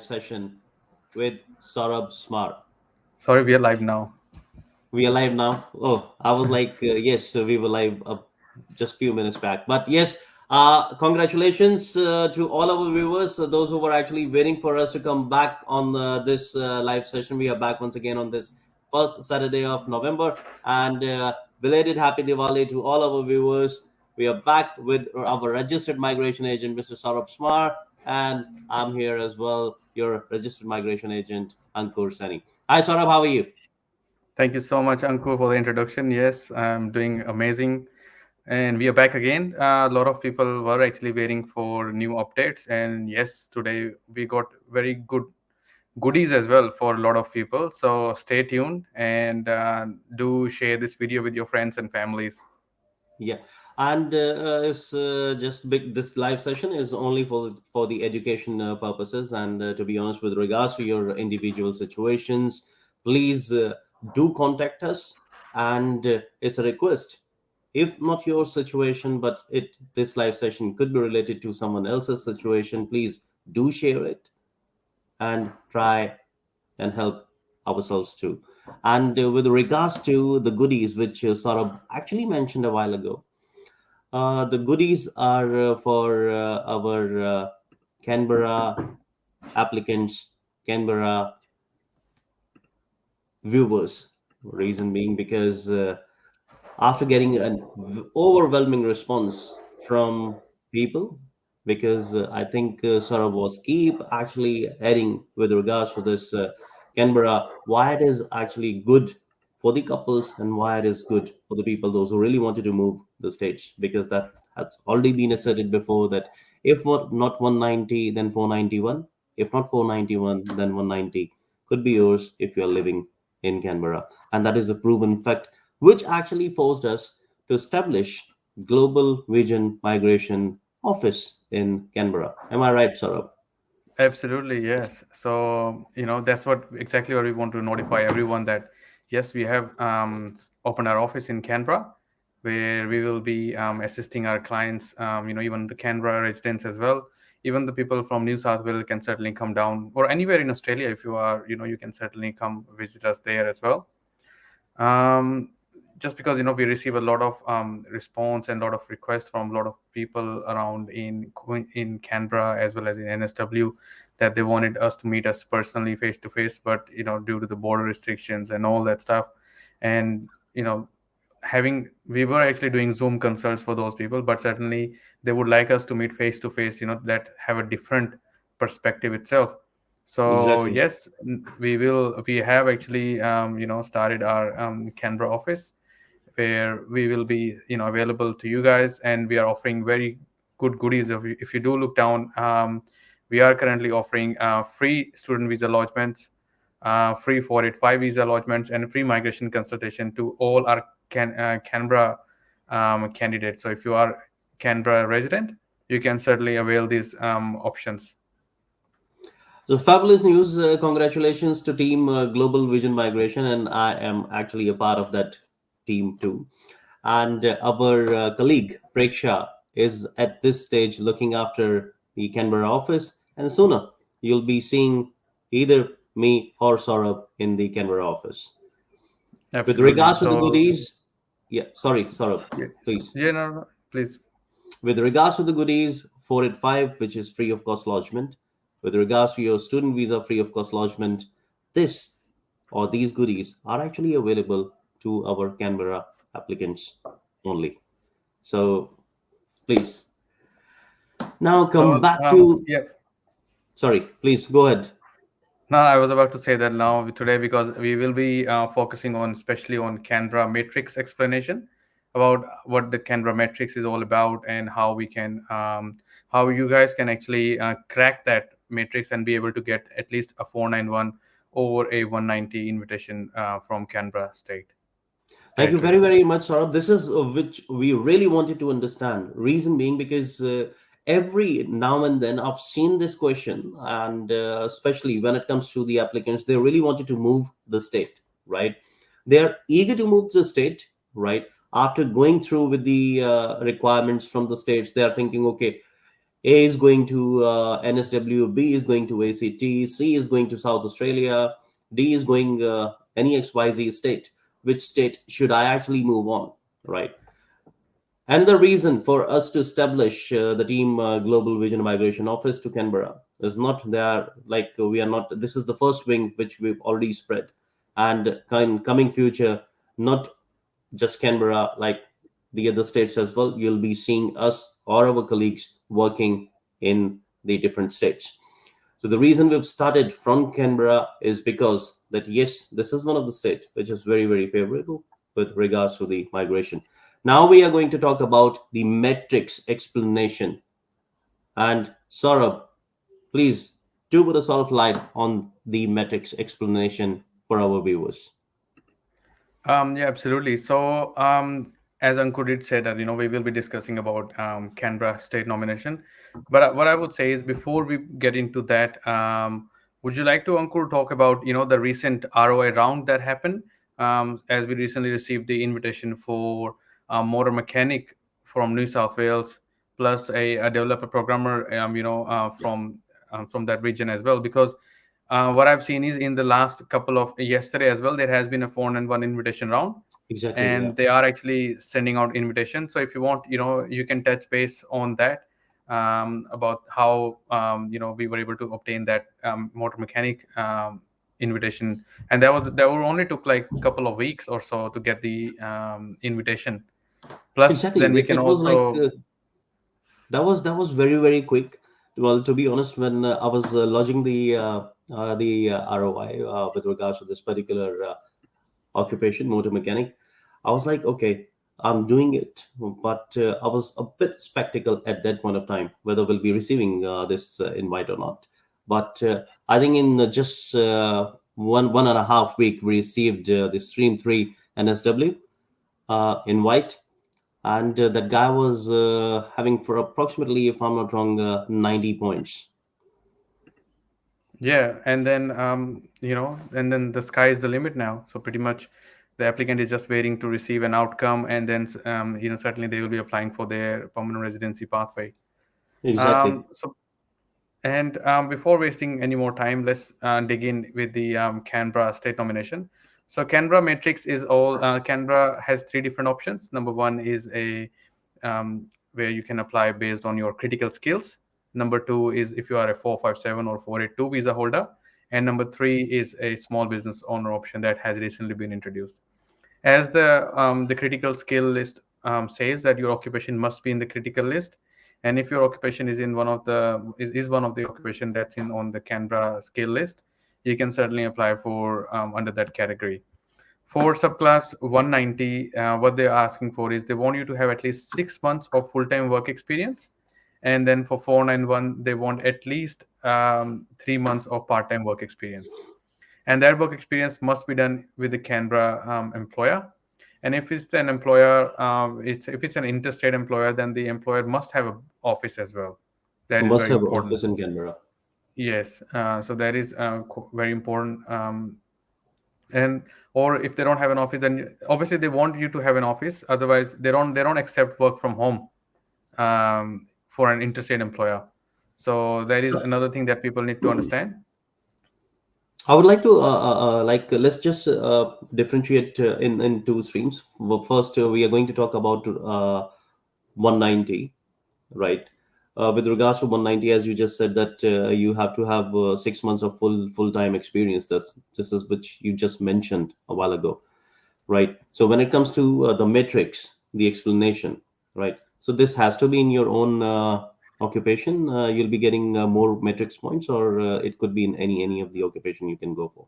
session with Saurabh Smart. Sorry, we are live now. We are live now. Oh, I was like, yes, we were live just few minutes back. But yes, congratulations to all our viewers, those who were actually waiting for us to come back on this live session. We are back once again on this first Saturday of November, and belated Happy Diwali to all our viewers. We are back with our registered migration agent, Mr. Saurabh Smar, and I'm here as well, your registered migration agent, Ankur Sani. Hi, Saurabh, how are you? Thank you so much, Ankur, for the introduction. Yes, I'm doing amazing. And we are back again. A lot of people were actually waiting for new updates. And yes, today we got very good goodies as well for a lot of people. So stay tuned and do share this video with your friends and families. Yeah, and it's just big. This live session is only for the education purposes. And to be honest, with regards to your individual situations, please do contact us. And it's a request. If not your situation, but this live session could be related to someone else's situation, please do share it and try and help ourselves too. And with regards to the goodies, which Saurabh actually mentioned a while ago, the goodies are for our Canberra applicants, Canberra viewers. Reason being because after getting an overwhelming response from people, because I think Saurabh was keep actually heading with regards to this Canberra, why it is actually good for the couples and why it is good for the people, those who really wanted to move the states, because that has already been asserted before that if not 190, then 491. If not 491, then 190 could be yours if you're living in Canberra. And that is a proven fact which actually forced us to establish Global Vision Migration Office in Canberra. Am I right, Saurabh? Absolutely, yes. So, that's what exactly what we want to notify everyone that yes, we have opened our office in Canberra, where we will be assisting our clients, even the Canberra residents as well. Even the people from New South Wales can certainly come down, or anywhere in Australia if you are, you can certainly come visit us there as well. um, just because we receive a lot of response and a lot of requests from a lot of people around in Canberra as well as in NSW, that they wanted us to meet us personally face to face, but due to the border restrictions and all that stuff, and having we were actually doing Zoom consults for those people, but certainly they would like us to meet face to face, that have a different perspective itself. So Exactly. yes, we have actually started our Canberra office, where we will be available to you guys, and we are offering very good goodies. If you do look down, we are currently offering free student visa lodgements, free 485 visa lodgements, and free migration consultation to all our Canberra candidates. So if you are Canberra resident, you can certainly avail these options. So fabulous news. Congratulations to Team Global Vision Migration. And I am actually a part of that team too. And our colleague, Preksha, is at this stage looking after the Canberra office. And sooner you'll be seeing either me or Saurabh in the Canberra office. With Absolutely. regards to the So goodies, yeah, sorry, Saurabh, yeah, please. yeah, no, please. With regards to the goodies, 485, which is free of cost lodgement. With regards to your student visa, free of cost lodgement, this or these goodies are actually available to our Canberra applicants only. So please, now come So back to. yeah, Sorry, please go ahead. no, I was about to say that now today, because we will be focusing on especially on Canberra matrix explanation about what the Canberra matrix is all about, and how we can how you guys can actually crack that matrix and be able to get at least a 491 over a 190 invitation from Canberra state Thank you very, territory. very much, Saurabh. This is which we really wanted to understand. Reason being because every now and then I've seen this question, and especially when it comes to the applicants, they really wanted to move the state, right? They're eager to move to the state, right? After going through with the requirements from the states, they are thinking, okay, A is going to NSW, B is going to ACT, C is going to South Australia, D is going any XYZ state. Which state should I actually move on? Right. Another reason for us to establish the team Global Vision Migration Office to Canberra is not there, like we are not, this is the first wing which we've already spread. And in coming future, not just Canberra, like the other states as well, you'll be seeing us or our colleagues working in the different states. So the reason we've started from Canberra is because that yes, this is one of the state which is very, very favorable with regards to the migration. Now we are going to talk about the metrics explanation. And Saurabh, please do put a sort of light on the metrics explanation for our viewers. Yeah, absolutely. So, as Ankur did say that, we will be discussing about Canberra state nomination. But what I would say is before we get into that, would you like to, Ankur, talk about, the recent ROI round that happened? As we recently received the invitation for a motor mechanic from New South Wales, plus a developer programmer, from that region as well. Because what I've seen is in the last couple of yesterday as well, there has been a 4-on-1 invitation round, Exactly, yeah. and they are actually sending out invitations. So if you want, you can touch base on that, about how we were able to obtain that motor mechanic invitation, and that were only took like a couple of weeks or so to get the invitation. Plus, Exactly. then we can It was like also. that was very, very quick. Well, to be honest, when I was lodging the ROI with regards to this particular occupation, motor mechanic, I was like, okay, I'm doing it, but I was a bit skeptical at that point of time whether we'll be receiving this invite or not. But I think in just one and a half week, we received the Stream 3 NSW invite, and that guy was having for approximately, if I'm not wrong, 90 points. Yeah, and then and then the sky is the limit now. So pretty much, the applicant is just waiting to receive an outcome, and then certainly they will be applying for their permanent residency pathway. Exactly. So and before wasting any more time, let's dig in with the Canberra state nomination. So Canberra matrix is all. Canberra has three different options. Number one is a where you can apply based on your critical skills. Number two is if you are a 457 or 482 visa holder, and number three is a small business owner option that has recently been introduced. As the critical skill list says that your occupation must be in the critical list, and if your occupation is in one of the is one of the occupation that's in on the Canberra skill list, you can certainly apply for under that category. For subclass 190, what they're asking for is they want you to have at least 6 months of full-time work experience, and then for 491 they want at least 3 months of part-time work experience, and that work experience must be done with the Canberra employer. And if it's an employer, if it's an interstate employer, then the employer must have an office as well. That is Must very have an important. office in Canberra. Yes, so that is very important. And or if they don't have an office, then obviously they want you to have an office. Otherwise, they don't accept work from home for an interstate employer. So that is So another thing that people need to understand. I would like to let's just differentiate in two streams. Well, first, we are going to talk about 190, right? With regards to 190, as you just said, that you have to have 6 months of full-time experience. That's just as which you just mentioned a while ago, right? So when it comes to the metrics, the explanation, right? So this has to be in your own occupation. You'll be getting more metrics points, or it could be in any of the occupation you can go for.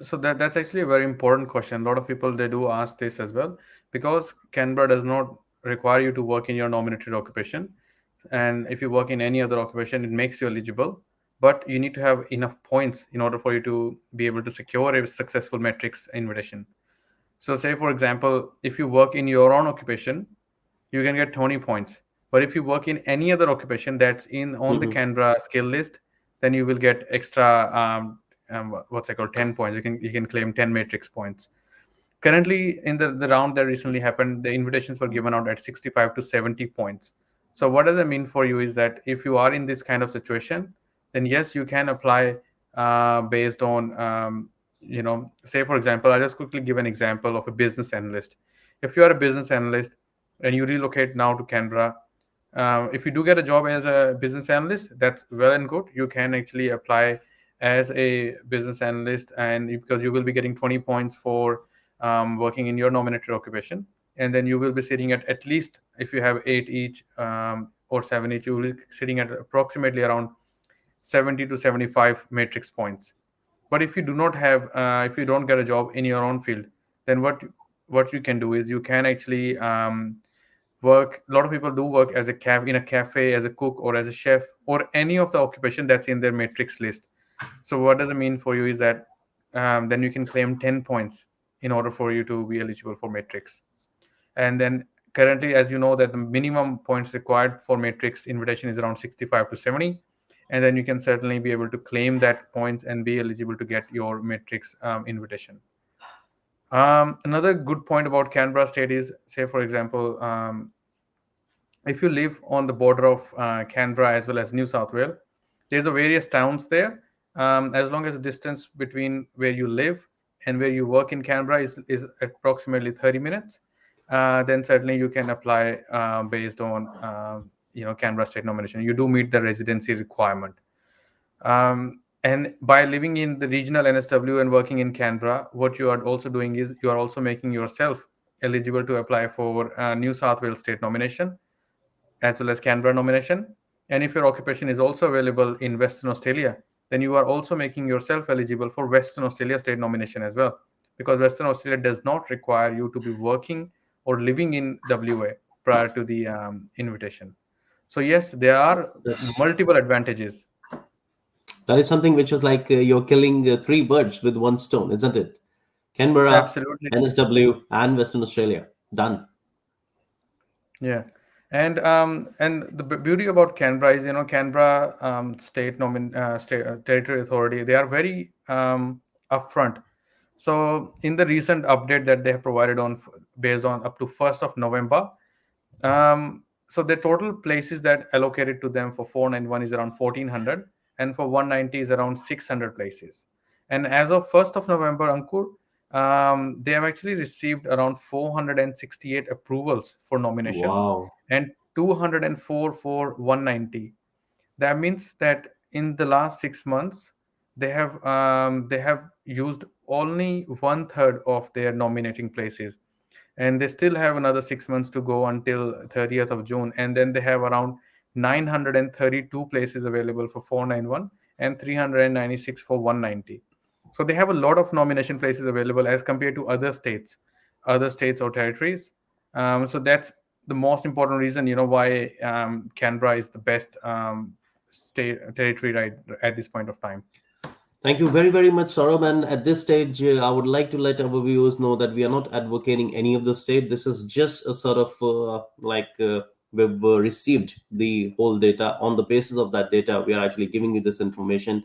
So that's actually a very important question. A lot of people they do ask this as well, because Canberra does not require you to work in your nominated occupation, and if you work in any other occupation, it makes you eligible. But you need to have enough points in order for you to be able to secure a successful metrics invitation. So, say for example, if you work in your own occupation, you can get 20 points. But if you work in any other occupation that's in on the Hmm. Canberra skill list, then you will get extra what's it called 10 points. You can claim 10 matrix points. Currently, in the round that recently happened, the invitations were given out at 65 to 70 points. So what does it mean for you is that if you are in this kind of situation, then yes, you can apply based on, say for example, I'll just quickly give an example of a business analyst. If you are a business analyst and you relocate now to Canberra, if you do get a job as a business analyst, that's well and good. You can actually apply as a business analyst, and because you will be getting 20 points for working in your nominated occupation, and then you will be sitting at least, if you have 8 each or 7 each, you will be sitting at approximately around 70 to 75 matrix points. But if you do not have, if you don't get a job in your own field, then what you can do is you can actually work. A lot of people do work as a in a cafe, as a cook, or as a chef, or any of the occupation that's in their matrix list. So what does it mean for you is that then you can claim 10 points in order for you to be eligible for matrix. And then currently, as you know, that the minimum points required for matrix invitation is around 65 to 70, and then you can certainly be able to claim that points and be eligible to get your matrix invitation. Another good point about Canberra state is, say for example, if you live on the border of Canberra as well as New South Wales, there's a various towns there. As long as the distance between where you live and where you work in Canberra is approximately 30 minutes, then certainly you can apply based on Canberra state nomination. You do meet the residency requirement. And by living in the regional NSW and working in Canberra, what you are also doing is you are also making yourself eligible to apply for New South Wales state nomination as well as Canberra nomination. And if your occupation is also available in Western Australia, then you are also making yourself eligible for Western Australia state nomination as well, because Western Australia does not require you to be working or living in WA prior to the invitation. So yes, there are That's multiple advantages. that is something which is like you're killing three birds with one stone, isn't it? Canberra, Absolutely. NSW, and Western Australia. Done. Yeah, and the beauty about Canberra is, Canberra state territory authority, they are very upfront. So in the recent update that they have provided on based on up to 1st of November, so the total places that allocated to them for 491 is around 1400, and for 190 is around 600 places. And as of 1st of November, Ankur, they have actually received around 468 approvals for nominations Wow. and 204 for 190. That means that in the last 6 months, they have used only one third of their nominating places, and they still have another 6 months to go until 30th of June, and then they have around 932 places available for 491 and 396 for 190. So they have a lot of nomination places available as compared to other states or territories. So that's the most important reason, why Canberra is the best state territory right at this point of time. Thank you very, very much, Saurabh. And at this stage, I would like to let our viewers know that we are not advocating any of the state. This is just a sort of we've received the whole data. On the basis of that data, we are actually giving you this information.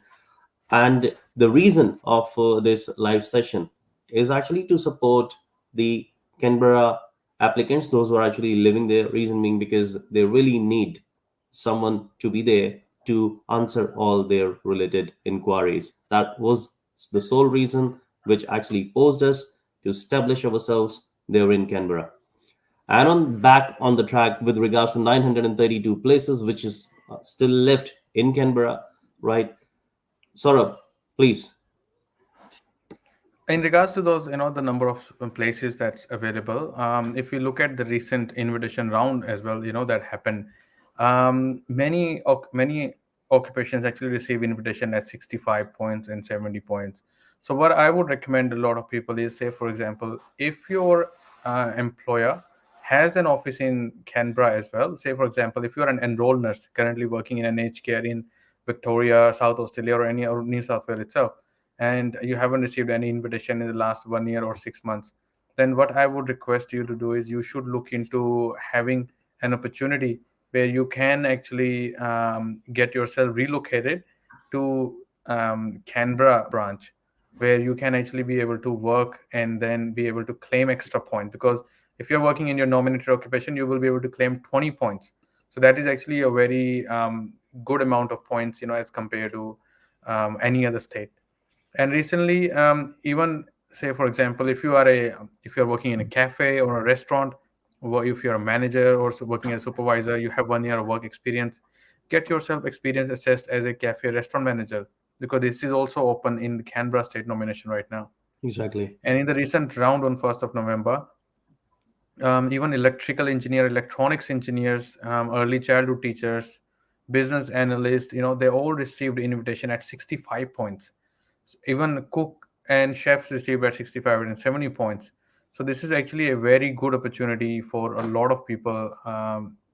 And the reason of this live session is actually to support the Canberra applicants, those who are actually living there. Reason being because they really need someone to be there to answer all their related inquiries. That was the sole reason which actually forced us to establish ourselves there in Canberra. And on back on the track with regards to 932 places which is still left in Canberra, right? Saurabh, please. In regards to those, the number of places that's available, if you look at the recent invitation round as well, that happened, many occupations actually receive invitation at 65 points and 70 points. So what I would recommend a lot of people is, say for example, if your employer has an office in Canberra as well, say for example, if you're an enrolled nurse currently working in an aged care in Victoria, South Australia, or New South Wales itself, and you haven't received any invitation in the last 1 year or 6 months, then what I would request you to do is you should look into having an opportunity where you can actually get yourself relocated to Canberra branch, where you can actually be able to work and then be able to claim extra points. Because if you're working in your nominated occupation, you will be able to claim 20 points. So that is actually a very good amount of points, as compared to any other state. And recently, even say for example, if you are working in a cafe or a restaurant, or if you're a manager or working as a supervisor, you have 1 year of work experience, get yourself experience assessed as a cafe restaurant manager, because this is also open in the Canberra state nomination right now. Exactly. And in the recent round on 1st of November, even electrical engineer, electronics engineers, early childhood teachers, business analysts, they all received invitation at 65 points. Even cook and chefs received at 65 and 70 points. So this is actually a very good opportunity for a lot of people.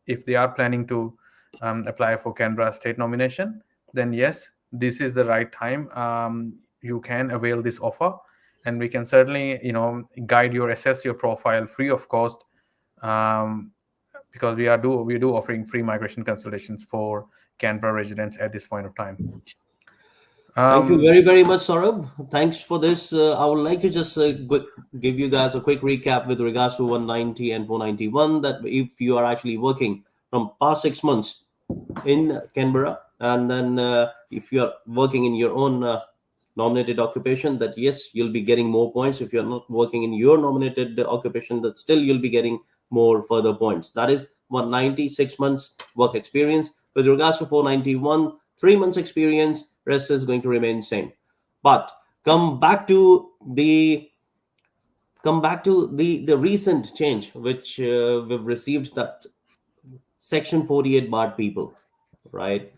If they are planning to apply for Canberra state nomination, then yes, this is the right time. You can avail this offer, and we can certainly guide your assess your profile free of cost, um, because we do offering free migration consultations for Canberra residents at this point of time. Thank you um, very, very much, Saurabh. Thanks for this. I would like to just give you guys a quick recap with regards to 190 and 491. That if you are actually working from past 6 months in Canberra, and then if you're working in your own nominated occupation, that yes, you'll be getting more points. If you're not working in your nominated occupation, that still you'll be getting more further points. That is 190, 6 months work experience. With regards to 491, 3 months experience, rest is going to remain same. But come back to the the recent change which we've received, that section 48 barred people, right?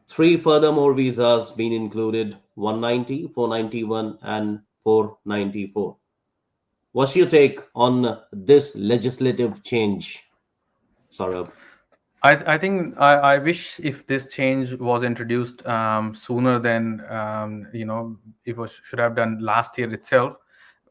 Three furthermore visas been included: 190, 491, and 494. What's your take on this legislative change, Saurabh? I think I wish if this change was introduced sooner than it was should have done last year itself,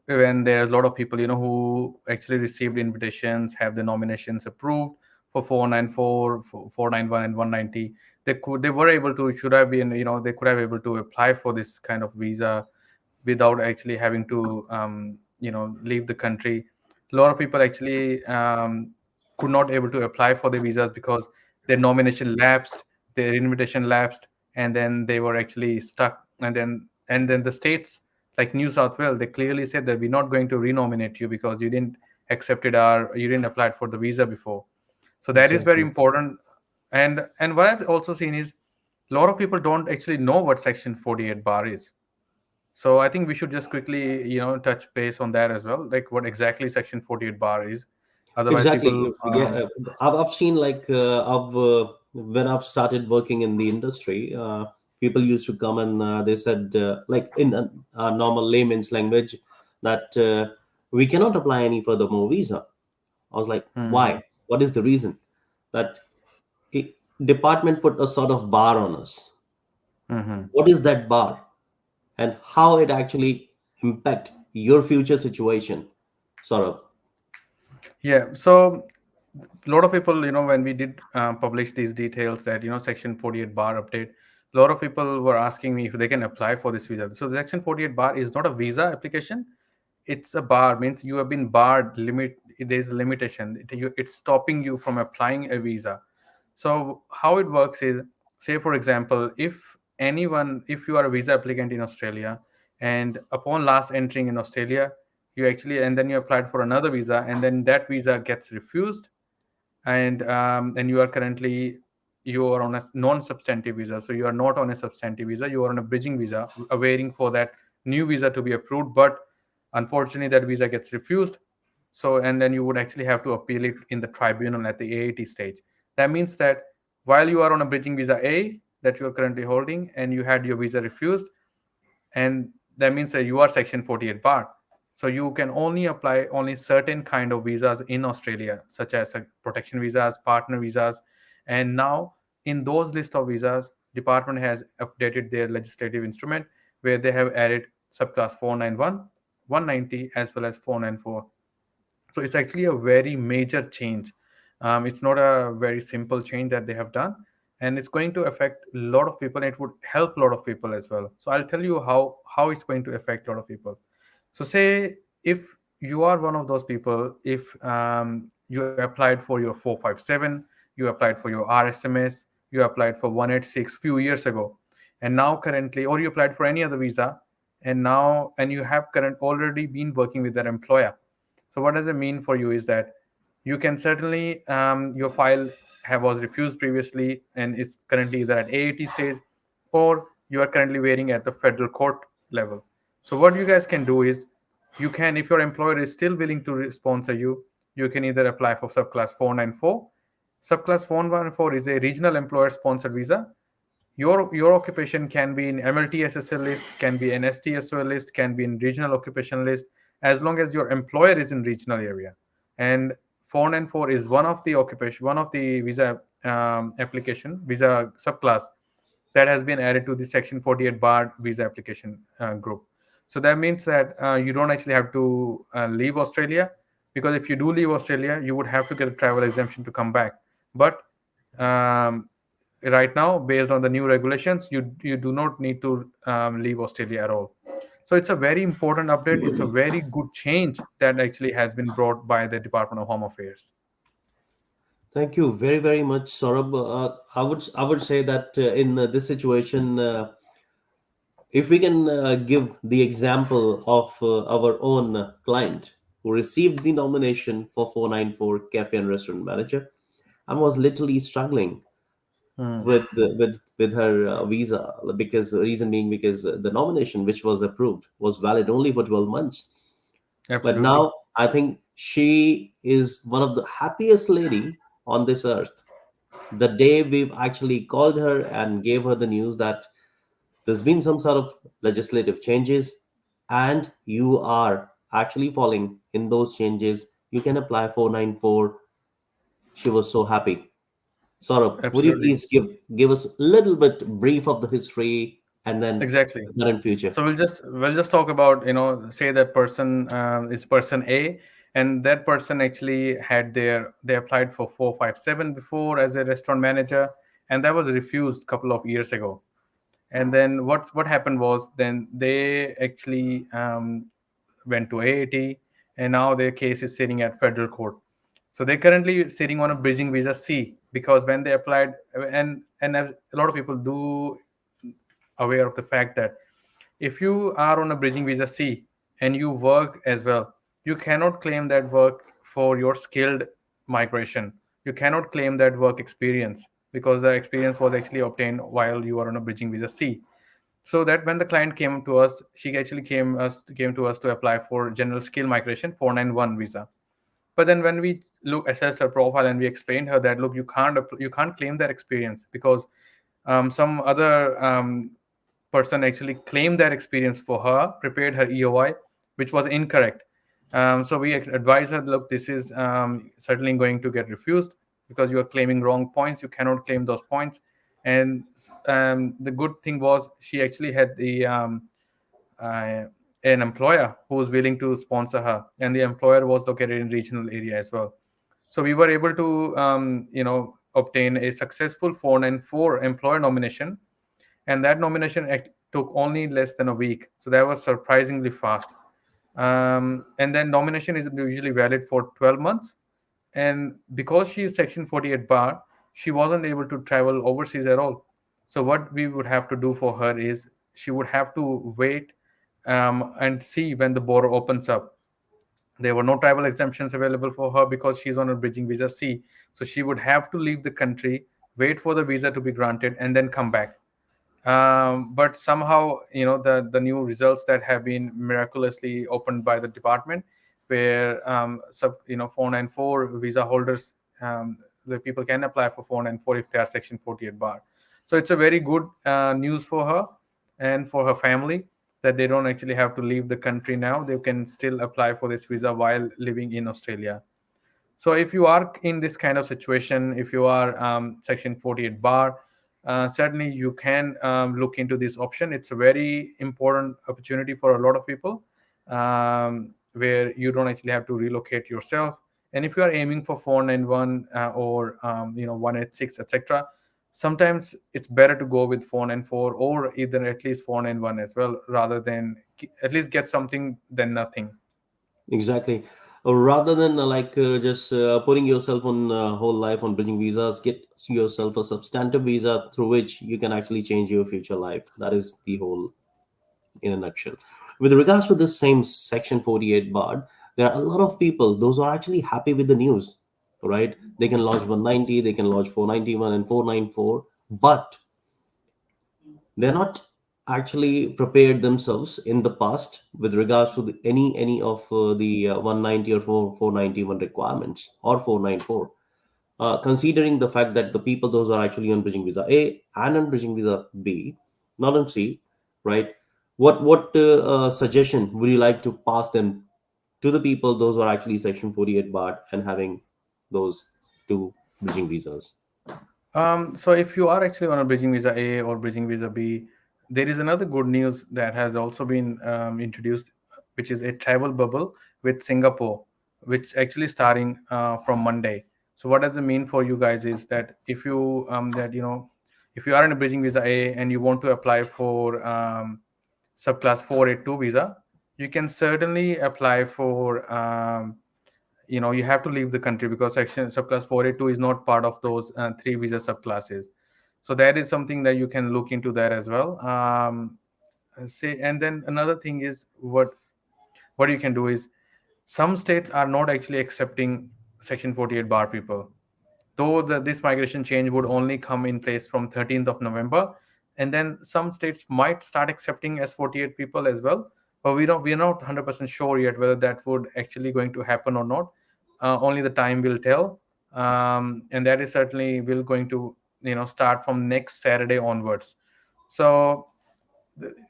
when there's a lot of people who actually received invitations, have the nominations approved for 494, 491, and 190. They were able to should have been they could have able to apply for this kind of visa without actually having to leave the country. A lot of people actually could not able to apply for the visas because their nomination lapsed, their invitation lapsed, and then they were actually stuck. And then the states like New South Wales, they clearly said that we're not going to renominate you because you didn't apply for the visa before. So that is very Exactly. important. And what I've also seen is a lot of people don't actually know what Section 48 bar is. So I think we should just quickly, touch base on that as well, like what exactly Section 48 bar is. Otherwise, Exactly. people. Yeah, I've seen like when I've started working in the industry, people used to come and they said like in a normal layman's language that we cannot apply any further more visa. I was like, Mhm. why? What is the reason? That it, department put a sort of bar on us. Mhm. What is that bar, and how it actually impact your future situation, sort of? Yeah. So a lot of people, when we did publish these details that Section 48 bar update, a lot of people were asking me if they can apply for this visa. So the Section 48 bar is not a visa application. It's a bar, means you have been barred. There's a limitation. It's stopping you from applying a visa. So how it works is, say for example, if you are a visa applicant in Australia, and upon last entering in Australia, and then you applied for another visa, and then that visa gets refused, and you are on a non-substantive visa. So you are not on a substantive visa, you are on a bridging visa, awaiting for that new visa to be approved. But unfortunately that visa gets refused. So and then you would actually have to appeal it in the tribunal at the AAT stage. That means that while you are on a bridging visa A that you are currently holding, and you had your visa refused, and that means that you are Section 48 bar. So you can only apply only certain kind of visas in Australia, such as protection visas, partner visas. And now in those list of visas, department has updated their legislative instrument, where they have added subclass 491, 190, as well as 494. So it's actually a very major change. It's not a very simple change that they have done, and it's going to affect a lot of people. And it would help a lot of people as well. So I'll tell you how it's going to affect a lot of people. So say if you are one of those people, if you applied for your 457, you applied for your RSMS, you applied for 186 few years ago, and now currently, or you applied for any other visa, and you have current already been working with that employer. So what does it mean for you is that you can certainly your file have was refused previously and it's currently either at AAT stage, or you are currently waiting at the federal court level. So what you guys can do is, you can, if your employer is still willing to sponsor you, you can either apply for subclass 494. Subclass 494 is a regional employer sponsored visa. Your occupation can be in MLTSSL list, can be in STSOL list, can be in regional occupation list, as long as your employer is in regional area. And 494 is one of the occupation, one of the visa application visa subclass that has been added to the Section 48 bar visa application group. So that means that you don't actually have to leave Australia, because if you do leave Australia, you would have to get a travel exemption to come back. But um, right now, based on the new regulations, you do not need to leave Australia at all. So it's a very important update. It's a very good change that actually has been brought by the Department of Home Affairs. Thank you very, very much, Saurabh. I would say that in this situation, if we can give the example of our own client who received the nomination for 494 cafe and restaurant manager and was literally struggling Hmm. with her visa, because the reason being because the nomination which was approved was valid only for 12 months. But Absolutely. now I think she is one of the happiest lady on this earth. The day we've actually called her and gave her the news that there's been some sort of legislative changes and you are actually falling in those changes, you can apply 494. She was so happy. Saurabh, would you Absolutely. please give us a little bit brief of the history and then Exactly. the current future? So we'll just talk about, say that person is person A, and that person actually had they applied for 457 before as a restaurant manager, and that was refused a couple of years ago. And then what happened was, then they actually went to AAT, and now their case is sitting at federal court. So they're currently sitting on a bridging visa C, because when they applied, and as a lot of people do aware of the fact that if you are on a bridging visa C and you work as well, you cannot claim that work for your skilled migration. You cannot claim that work experience, because the experience was actually obtained while you are on a bridging visa C. So that when the client came to us, she actually came to us to apply for general skill migration 491 visa. But then when we assessed her profile and we explained her that, look, you can't claim that experience, because some other person actually claimed that experience for her, prepared her EOI, which was incorrect. So we advised her, look, this is certainly going to get refused, because you are claiming wrong points. You cannot claim those points. And the good thing was, she actually had uh, an employer who was willing to sponsor her, and the employer was located in regional area as well. So we were able to obtain a successful 494 employer nomination, and that nomination took only less than a week. So that was surprisingly fast. And then nomination is usually valid for 12 months. And because she is Section 48 bar, she wasn't able to travel overseas at all. So what we would have to do for her is, she would have to wait and see when the border opens up. There were no travel exemptions available for her because she's on a bridging visa C. So she would have to leave the country, wait for the visa to be granted, and then come back. But somehow, the new results that have been miraculously opened by the department, where 494 visa holders, the people can apply for 494 if they are Section 48 bar. So it's a very good news for her and for her family, that they don't actually have to leave the country now. They can still apply for this visa while living in Australia. So if you are in this kind of situation, if you are Section 48 bar, certainly you can look into this option. It's a very important opportunity for a lot of people, where you don't actually have to relocate yourself. And if you are aiming for 491 or 186, etc., sometimes it's better to go with 494, or either at least 491 as well, rather than at least get something than nothing. Exactly. Or rather than just putting yourself on whole life on bridging visas, get yourself a substantive visa through which you can actually change your future life. That is the whole in a nutshell. With regards to this same Section 48 bar, there are a lot of people, those are actually happy with the news, right? They can lodge 190, they can lodge 491 and 494, but they're not actually prepared themselves in the past with regards to any of the 190 or 491 requirements or 494, considering the fact that the people those are actually on bridging visa A and on bridging visa B, not on C, right? What suggestion would you like to pass them to the people those who are actually Section 48 barred and having those two bridging visas? So if you are actually on a bridging visa A or bridging visa B, there is another good news that has also been introduced, which is a travel bubble with Singapore, which actually starting from Monday. So what does it mean for you guys is that if you if you are in a bridging visa A and you want to apply for subclass 482 visa, you can certainly apply for you have to leave the country because section subclass 482 is not part of those three visa subclasses. So that is something that you can look into that as well. Say, and then another thing is what you can do is some states are not actually accepting section 48 bar people, though this migration change would only come in place from 13th of November, and then some states might start accepting S48 people as well. But we're not 100% sure yet whether that would actually going to happen or not. Only the time will tell, and that is certainly will going to start from next Saturday onwards. So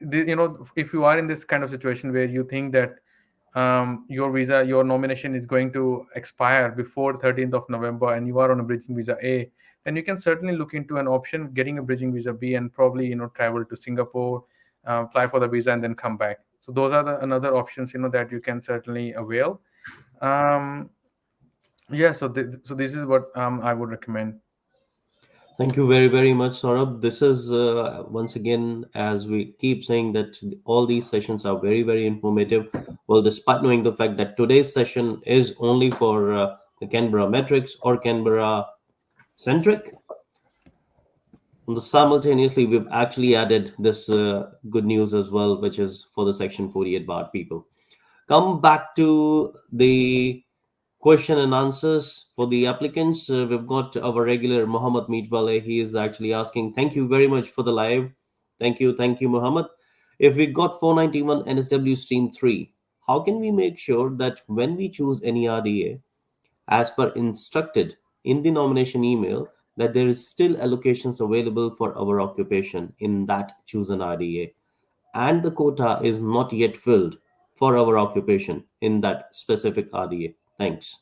if you are in this kind of situation where you think that your nomination is going to expire before 13th of November and you are on a bridging visa A, then you can certainly look into an option getting a bridging visa B and probably travel to Singapore, apply for the visa and then come back. So those are the another options that you can certainly avail. um, yeah, so this is what I would recommend. Thank you very, very much, Saurabh. This is once again, as we keep saying, that all these sessions are very, very informative. Well, despite knowing the fact that today's session is only for the Canberra metrics or Canberra centric, simultaneously we've actually added this good news as well, which is for the Section 48 bar people. Come back to the question and answers for the applicants. We've got our regular Mohammed Meetwale. He is actually asking, thank you very much for the live. Thank you, Mohammed. If we got 491 NSW Stream 3, how can we make sure that when we choose any RDA, as per instructed in the nomination email, that there is still allocations available for our occupation in that chosen RDA, and the quota is not yet filled for our occupation in that specific RDA? Thanks.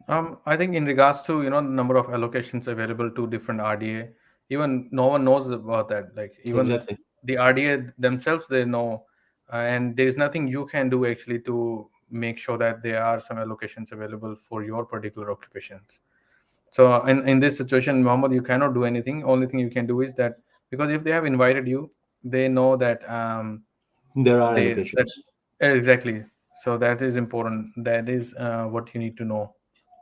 I think in regards to the number of allocations available to different RDA, even no one knows about that. Like even Exactly. the RDA themselves, they know, and there is nothing you can do actually to make sure that there are some allocations available for your particular occupations. So in this situation, Mohammed, you cannot do anything. Only thing you can do is that because if they have invited you, they know that There are they that allocations. exactly. So that is important. That is what you need to know.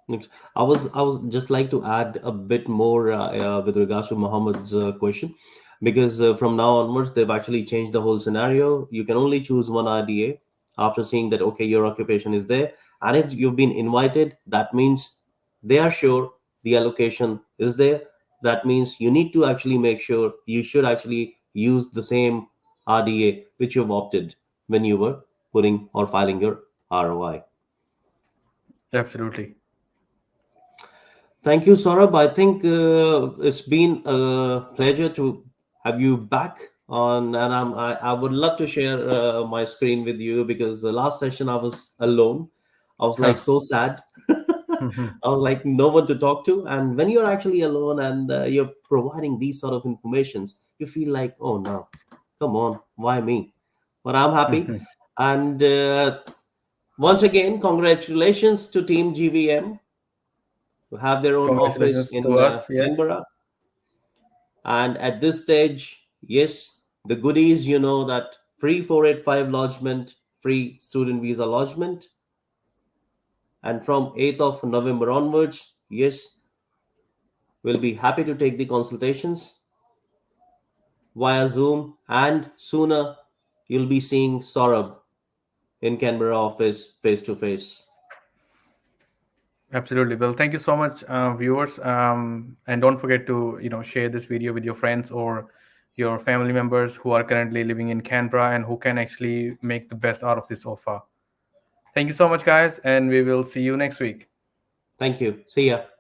Next, I was just like to add a bit more with regards to Muhammad's question, because from now onwards they've actually changed the whole scenario. You can only choose one RDA after seeing that okay, your occupation is there, and if you've been invited, that means they are sure the allocation is there. That means you need to actually make sure you should actually use the same RDA which you've opted when you were putting or filing your ROI. Absolutely. Thank you, Saurabh. I think it's been a pleasure to have you back on, and I would love to share my screen with you because the last session I was alone. I was like so sad. I was like no one to talk to, and when you're actually alone and you're providing these sort of informations, you feel like, oh no, come on, why me? But I'm happy, and once again, congratulations to Team GVM who have their own office Congratulations to in us. Yeah. Canberra. And at this stage, yes, the goodies, that free 485 lodgement, free student visa lodgement. And from 8th of November onwards, yes, we'll be happy to take the consultations via Zoom, and sooner you'll be seeing Saurabh in Canberra office face to face. Absolutely. Well, thank you so much, viewers. And don't forget to share this video with your friends or your family members who are currently living in Canberra and who can actually make the best out of this offer. Thank you so much, guys, and we will see you next week. Thank you. See ya.